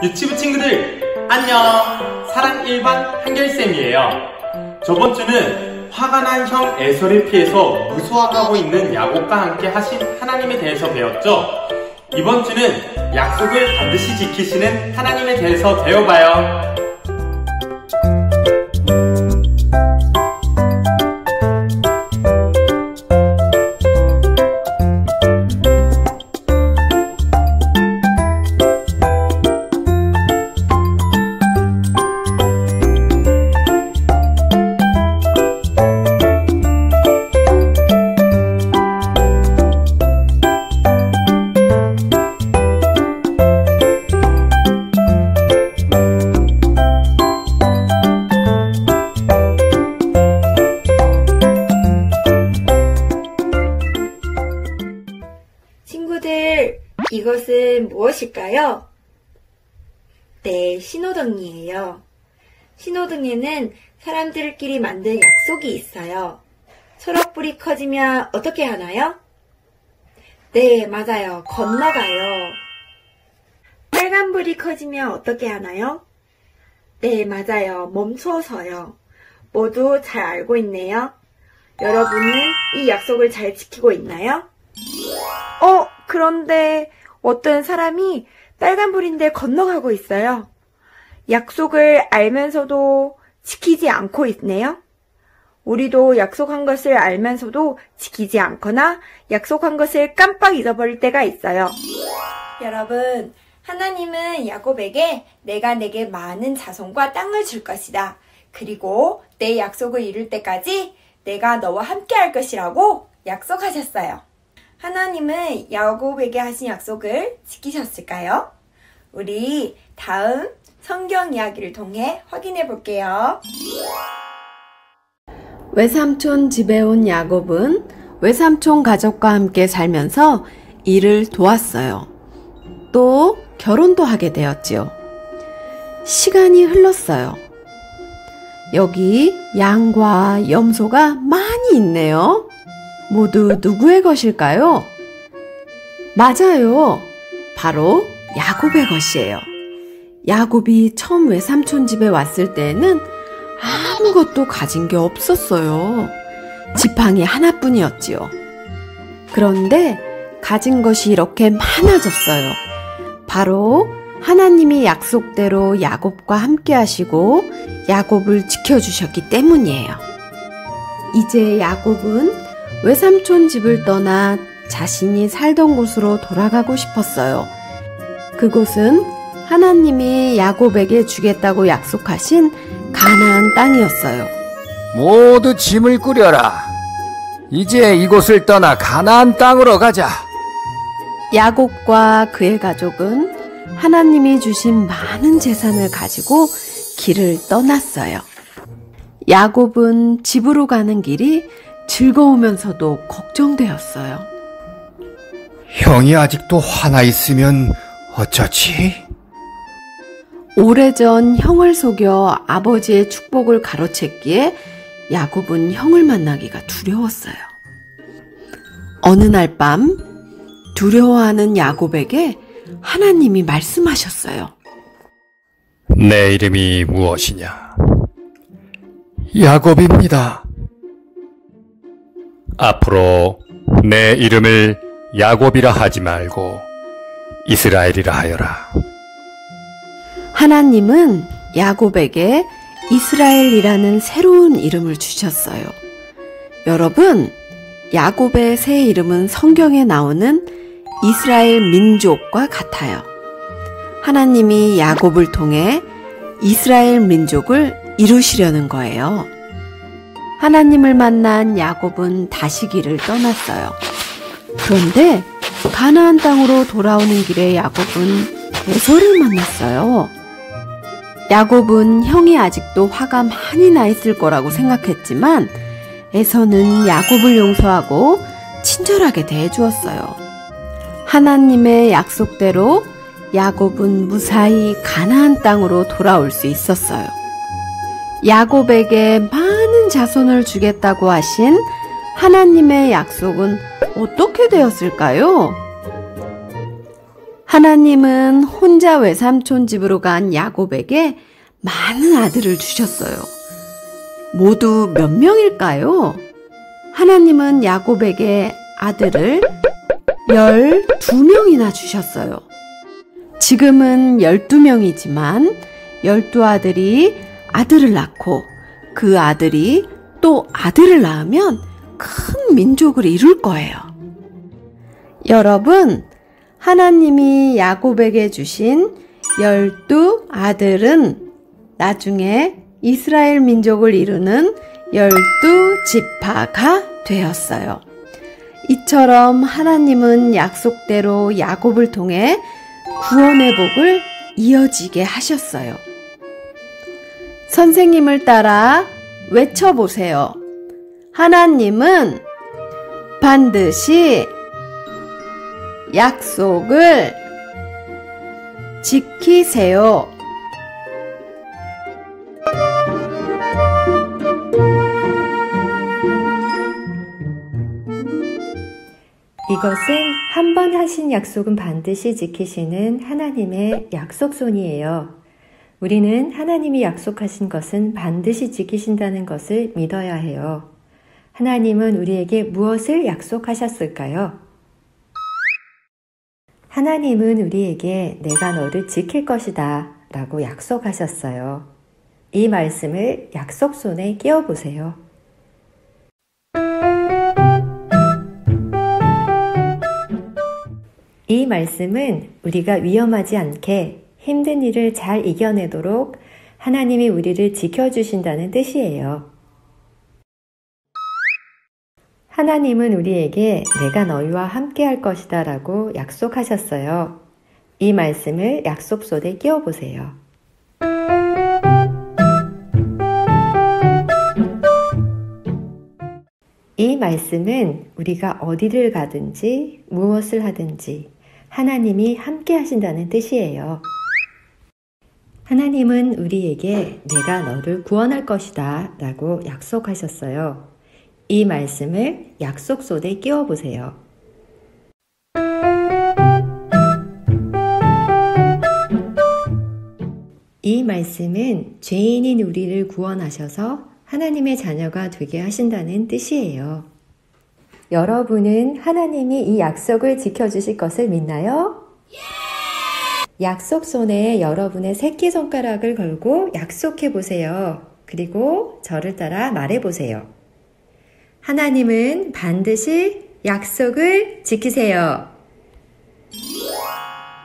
유치부 친구들 안녕! 사랑 1반 한결쌤이에요. 저번 주는 화가 난 형 에서를 피해서 무수화가고 있는 야곱과 함께 하신 하나님에 대해서 배웠죠? 이번 주는 약속을 반드시 지키시는 하나님에 대해서 배워봐요. 친구들, 이것은 무엇일까요? 네, 신호등이에요. 신호등에는 사람들끼리 만든 약속이 있어요. 초록불이 커지면 어떻게 하나요? 네, 맞아요. 건너가요. 빨간불이 커지면 어떻게 하나요? 네, 맞아요. 멈춰서요. 모두 잘 알고 있네요. 여러분은 이 약속을 잘 지키고 있나요? 그런데 어떤 사람이 빨간불인데 건너가고 있어요. 약속을 알면서도 지키지 않고 있네요. 우리도 약속한 것을 알면서도 지키지 않거나 약속한 것을 깜빡 잊어버릴 때가 있어요. 여러분, 하나님은 야곱에게 내가 내게 많은 자손과 땅을 줄 것이다. 그리고 내 약속을 이룰 때까지 내가 너와 함께 할 것이라고 약속하셨어요. 하나님은 야곱에게 하신 약속을 지키셨을까요? 우리 다음 성경 이야기를 통해 확인해 볼게요. 외삼촌 집에 온 야곱은 외삼촌 가족과 함께 살면서 일을 도왔어요. 또 결혼도 하게 되었지요. 시간이 흘렀어요. 여기 양과 염소가 많이 있네요. 모두 누구의 것일까요? 맞아요. 바로 야곱의 것이에요. 야곱이 처음 외삼촌 집에 왔을 때에는 아무것도 가진 게 없었어요. 지팡이 하나뿐이었지요. 그런데 가진 것이 이렇게 많아졌어요. 바로 하나님이 약속대로 야곱과 함께 하시고 야곱을 지켜주셨기 때문이에요. 이제 야곱은 외삼촌 집을 떠나 자신이 살던 곳으로 돌아가고 싶었어요. 그곳은 하나님이 야곱에게 주겠다고 약속하신 가나안 땅이었어요. 모두 짐을 꾸려라. 이제 이곳을 떠나 가나안 땅으로 가자. 야곱과 그의 가족은 하나님이 주신 많은 재산을 가지고 길을 떠났어요. 야곱은 집으로 가는 길이 즐거우면서도 걱정되었어요. 형이 아직도 화나 있으면 어쩌지? 오래전 형을 속여 아버지의 축복을 가로챘기에 야곱은 형을 만나기가 두려웠어요. 어느 날 밤 두려워하는 야곱에게 하나님이 말씀하셨어요. 내 이름이 무엇이냐? 야곱입니다. 앞으로 내 이름을 야곱이라 하지 말고 이스라엘이라 하여라. 하나님은 야곱에게 이스라엘이라는 새로운 이름을 주셨어요. 여러분, 야곱의 새 이름은 성경에 나오는 이스라엘 민족과 같아요. 하나님이 야곱을 통해 이스라엘 민족을 이루시려는 거예요. 하나님을 만난 야곱은 다시 길을 떠났어요. 그런데 가나안 땅으로 돌아오는 길에 야곱은 에서를 만났어요. 야곱은 형이 아직도 화가 많이 나 있을 거라고 생각했지만 에서는 야곱을 용서하고 친절하게 대해주었어요. 하나님의 약속대로 야곱은 무사히 가나안 땅으로 돌아올 수 있었어요. 야곱에게 많은 자손을 주겠다고 하신 하나님의 약속은 어떻게 되었을까요? 하나님은 혼자 외삼촌 집으로 간 야곱에게 많은 아들을 주셨어요. 모두 몇 명일까요? 하나님은 야곱에게 아들을 12명이나 주셨어요. 지금은 12명이지만 12아들이 아들을 낳고 그 아들이 또 아들을 낳으면 큰 민족을 이룰 거예요. 여러분, 하나님이 야곱에게 주신 12아들은 나중에 이스라엘 민족을 이루는 12지파가 되었어요. 이처럼 하나님은 약속대로 야곱을 통해 구원의 복을 이어지게 하셨어요. 선생님을 따라 외쳐보세요. 하나님은 반드시 약속을 지키세요. 이것은 한 번 하신 약속은 반드시 지키시는 하나님의 약속손이에요. 우리는 하나님이 약속하신 것은 반드시 지키신다는 것을 믿어야 해요. 하나님은 우리에게 무엇을 약속하셨을까요? 하나님은 우리에게 내가 너를 지킬 것이다 라고 약속하셨어요. 이 말씀을 약속손에 끼워보세요. 이 말씀은 우리가 위험하지 않게 힘든 일을 잘 이겨내도록 하나님이 우리를 지켜주신다는 뜻이에요. 하나님은 우리에게 내가 너희와 함께 할 것이다 라고 약속하셨어요. 이 말씀을 약속손에 끼워보세요. 이 말씀은 우리가 어디를 가든지 무엇을 하든지 하나님이 함께 하신다는 뜻이에요. 하나님은 우리에게 내가 너를 구원할 것이다 라고 약속하셨어요. 이 말씀을 약속손에 끼워보세요. 이 말씀은 죄인인 우리를 구원하셔서 하나님의 자녀가 되게 하신다는 뜻이에요. 여러분은 하나님이 이 약속을 지켜주실 것을 믿나요? 약속손에 여러분의 새끼손가락을 걸고 약속해 보세요. 그리고 저를 따라 말해 보세요. 하나님은 반드시 약속을 지키세요.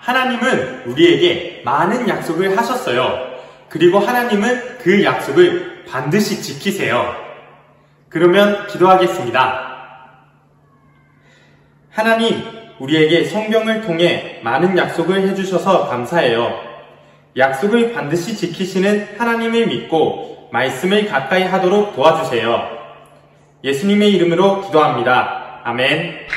하나님은 우리에게 많은 약속을 하셨어요. 그리고 하나님은 그 약속을 반드시 지키세요. 그러면 기도하겠습니다. 하나님, 우리에게 성경을 통해 많은 약속을 해주셔서 감사해요. 약속을 반드시 지키시는 하나님을 믿고 말씀을 가까이 하도록 도와주세요. 예수님의 이름으로 기도합니다. 아멘.